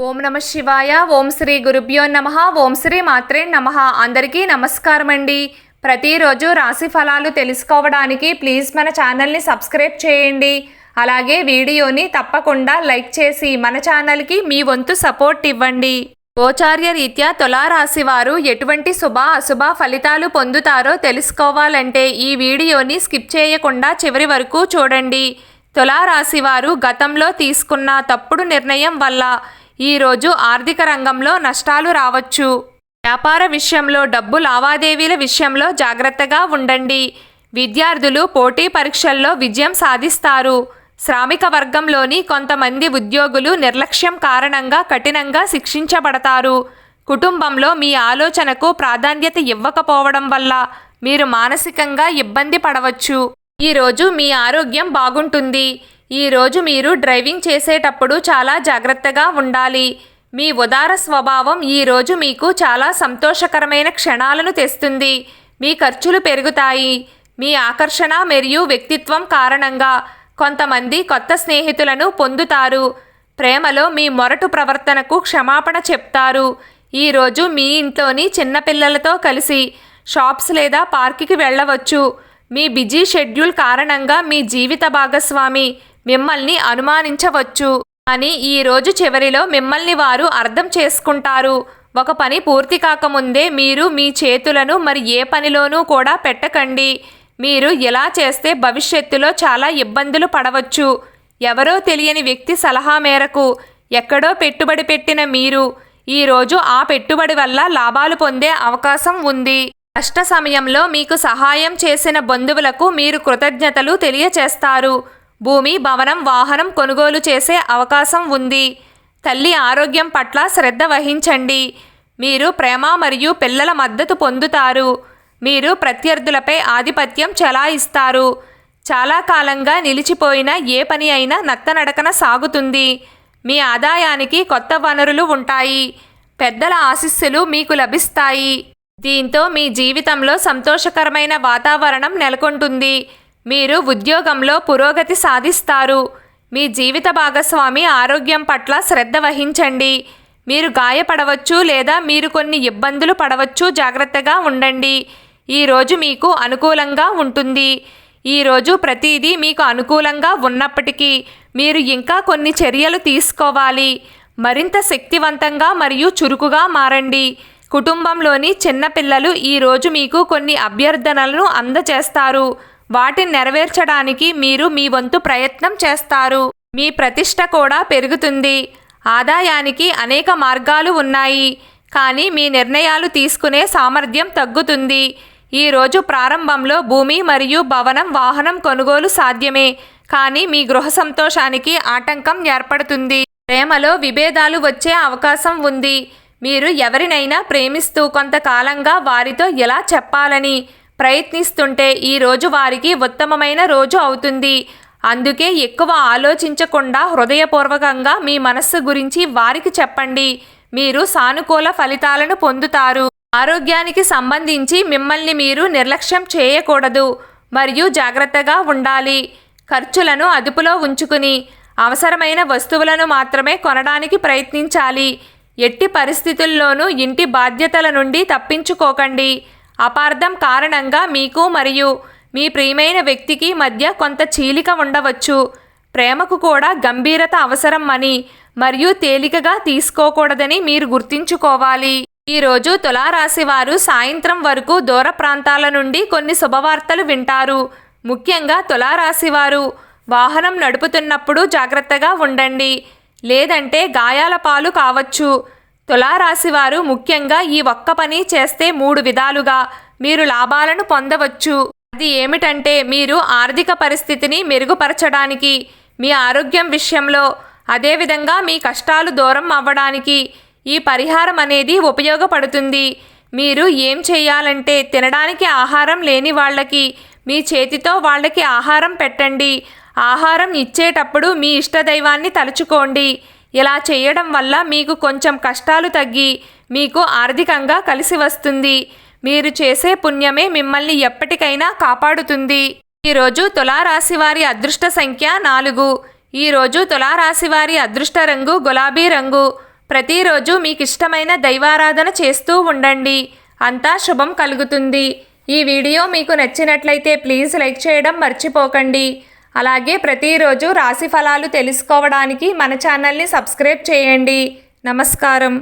ఓం నమ శివాయ. ఓం శ్రీ గురుభ్యో నమః. ఓం శ్రీ మాత్రే నమః. అందరికీ నమస్కారం అండి. ప్రతిరోజు రాశి ఫలాలు తెలుసుకోవడానికి ప్లీజ్ మన ఛానల్ని సబ్స్క్రైబ్ చేయండి. అలాగే వీడియోని తప్పకుండా లైక్ చేసి మన ఛానల్కి మీ వంతు సపోర్ట్ ఇవ్వండి. గోచార్య రీత్యా తులారాశి వారు ఎటువంటి శుభ అశుభ ఫలితాలు పొందుతారో తెలుసుకోవాలంటే ఈ వీడియోని స్కిప్ చేయకుండా చివరి వరకు చూడండి. తులారాశి వారు గతంలో తీసుకున్న తప్పుడు నిర్ణయం వల్ల ఈరోజు ఆర్థిక రంగంలో నష్టాలు రావచ్చు. వ్యాపార విషయంలో, డబ్బు లావాదేవీల విషయంలో జాగ్రత్తగా ఉండండి. విద్యార్థులు పోటీ పరీక్షల్లో విజయం సాధిస్తారు. శ్రామిక వర్గంలోని కొంతమంది ఉద్యోగులు నిర్లక్ష్యం కారణంగా కఠినంగా శిక్షించబడతారు. కుటుంబంలో మీ ఆలోచనకు ప్రాధాన్యత ఇవ్వకపోవడం వల్ల మీరు మానసికంగా ఇబ్బంది పడవచ్చు. ఈరోజు మీ ఆరోగ్యం బాగుంటుంది. ఈరోజు మీరు డ్రైవింగ్ చేసేటప్పుడు చాలా జాగ్రత్తగా ఉండాలి. మీ ఉదార స్వభావం ఈరోజు మీకు చాలా సంతోషకరమైన క్షణాలను తెస్తుంది. మీ ఖర్చులు పెరుగుతాయి. మీ ఆకర్షణ మరియు వ్యక్తిత్వం కారణంగా కొంతమంది కొత్త స్నేహితులను పొందుతారు. ప్రేమలో మీ మొరటు ప్రవర్తనకు క్షమాపణ చెప్తారు. ఈరోజు మీ ఇంట్లోని చిన్నపిల్లలతో కలిసి షాప్స్ లేదా పార్కుకి వెళ్ళవచ్చు. మీ బిజీ షెడ్యూల్ కారణంగా మీ జీవిత భాగస్వామి మిమ్మల్ని అనుమానించవచ్చు. కానీ ఈరోజు చివరిలో మిమ్మల్ని వారు అర్థం చేసుకుంటారు. ఒక పని పూర్తి కాకముందే మీరు మీ చేతులను మరి ఏ పనిలోనూ కూడా పెట్టకండి. మీరు ఇలా చేస్తే భవిష్యత్తులో చాలా ఇబ్బందులు పడవచ్చు. ఎవరో తెలియని వ్యక్తి సలహా మేరకు ఎక్కడో పెట్టుబడి పెట్టిన మీరు ఈరోజు ఆ పెట్టుబడి వల్ల లాభాలు పొందే అవకాశం ఉంది. కష్ట సమయంలో మీకు సహాయం చేసిన బంధువులకు మీరు కృతజ్ఞతలు తెలియచేస్తారు. భూమి, భవనం, వాహనం కొనుగోలు చేసే అవకాశం ఉంది. తల్లి ఆరోగ్యం పట్ల శ్రద్ధ వహించండి. మీరు ప్రేమ మరియు పిల్లల మద్దతు పొందుతారు. మీరు ప్రత్యర్థులపై ఆధిపత్యం చెలాయిస్తారు. చాలా కాలంగా నిలిచిపోయిన ఏ పని అయినా నత్తనడకన సాగుతుంది. మీ ఆదాయానికి కొత్త వనరులు ఉంటాయి. పెద్దల ఆశీస్సులు మీకు లభిస్తాయి. దీంతో మీ జీవితంలో సంతోషకరమైన వాతావరణం నెలకొంటుంది. మీరు ఉద్యోగంలో పురోగతి సాధిస్తారు. మీ జీవిత భాగస్వామి ఆరోగ్యం పట్ల శ్రద్ధ వహించండి. మీరు గాయపడవచ్చు లేదా మీరు కొన్ని ఇబ్బందులు పడవచ్చు. జాగ్రత్తగా ఉండండి. ఈరోజు మీకు అనుకూలంగా ఉంటుంది. ఈరోజు ప్రతిదీ మీకు అనుకూలంగా ఉన్నప్పటికీ మీరు ఇంకా కొన్ని చర్యలు తీసుకోవాలి. మరింత శక్తివంతంగా మరియు చురుకుగా మారండి. కుటుంబంలోని చిన్నపిల్లలు ఈరోజు మీకు కొన్ని అభ్యర్థనలను అందజేస్తారు. వాటిని నెరవేర్చడానికి మీరు మీ వంతు ప్రయత్నం చేస్తారు. మీ ప్రతిష్ట కూడా పెరుగుతుంది. ఆదాయానికి అనేక మార్గాలు ఉన్నాయి. కానీ మీ నిర్ణయాలు తీసుకునే సామర్థ్యం తగ్గుతుంది. ఈరోజు ప్రారంభంలో భూమి మరియు భవనం, వాహనం కొనుగోలు సాధ్యమే. కానీ మీ గృహ సంతోషానికి ఆటంకం ఏర్పడుతుంది. ప్రేమలో విభేదాలు వచ్చే అవకాశం ఉంది. మీరు ఎవరినైనా ప్రేమిస్తూ కొంతకాలంగా వారితో ఎలా చెప్పాలని ప్రయత్నిస్తుంటే ఈరోజు వారికి ఉత్తమమైన రోజు అవుతుంది. అందుకే ఎక్కువ ఆలోచించకుండా హృదయపూర్వకంగా మీ మనస్సు గురించి వారికి చెప్పండి. మీరు సానుకూల ఫలితాలను పొందుతారు. ఆరోగ్యానికి సంబంధించి మిమ్మల్ని మీరు నిర్లక్ష్యం చేయకూడదు మరియు జాగ్రత్తగా ఉండాలి. ఖర్చులను అదుపులో ఉంచుకుని అవసరమైన వస్తువులను మాత్రమే కొనడానికి ప్రయత్నించాలి. ఎట్టి పరిస్థితుల్లోనూ ఇంటి బాధ్యతల నుండి తప్పించుకోకండి. అపార్థం కారణంగా మీకు మరియు మీ ప్రియమైన వ్యక్తికి మధ్య కొంత చీలిక ఉండవచ్చు. ప్రేమకు కూడా గంభీరత అవసరం అని మరియు తేలికగా తీసుకోకూడదని మీరు గుర్తుంచుకోవాలి. ఈరోజు తులారాశి వారు సాయంత్రం వరకు దూర ప్రాంతాల నుండి కొన్ని శుభవార్తలు వింటారు. ముఖ్యంగా తులారాశి వారు వాహనం నడుపుతున్నప్పుడు జాగ్రత్తగా ఉండండి, లేదంటే గాయాల పాలు కావచ్చు. తులారాశి వారు ముఖ్యంగా ఈ ఒక్క పని చేస్తే 3 విధాలుగా మీరు లాభాలను పొందవచ్చు. అది ఏమిటంటే మీరు ఆర్థిక పరిస్థితిని మెరుగుపరచడానికి, మీ ఆరోగ్యం విషయంలో, అదేవిధంగా మీ కష్టాలు దూరం అవ్వడానికి ఈ పరిహారం అనేది ఉపయోగపడుతుంది. మీరు ఏం చేయాలంటే తినడానికి ఆహారం లేని వాళ్ళకి మీ చేతితో వాళ్ళకి ఆహారం పెట్టండి. ఆహారం ఇచ్చేటప్పుడు మీ ఇష్టదైవాన్ని తలుచుకోండి. ఇలా చేయడం వల్ల మీకు కొంచెం కష్టాలు తగ్గి మీకు ఆర్థికంగా కలిసి వస్తుంది. మీరు చేసే పుణ్యమే మిమ్మల్ని ఎప్పటికైనా కాపాడుతుంది. ఈరోజు తులారాశి వారి అదృష్ట సంఖ్య 4. ఈరోజు తులారాశి వారి అదృష్ట రంగు గులాబీ రంగు. ప్రతిరోజు మీకు ఇష్టమైన దైవారాధన చేస్తూ ఉండండి. అంతా శుభం కలుగుతుంది. ఈ వీడియో మీకు నచ్చినట్లయితే ప్లీజ్ లైక్ చేయడం మర్చిపోకండి. అలాగే ప్రతిరోజు రాశి ఫలాలు తెలుసుకోవడానికి మన ఛానల్ని సబ్స్క్రైబ్ చేయండి. నమస్కారం.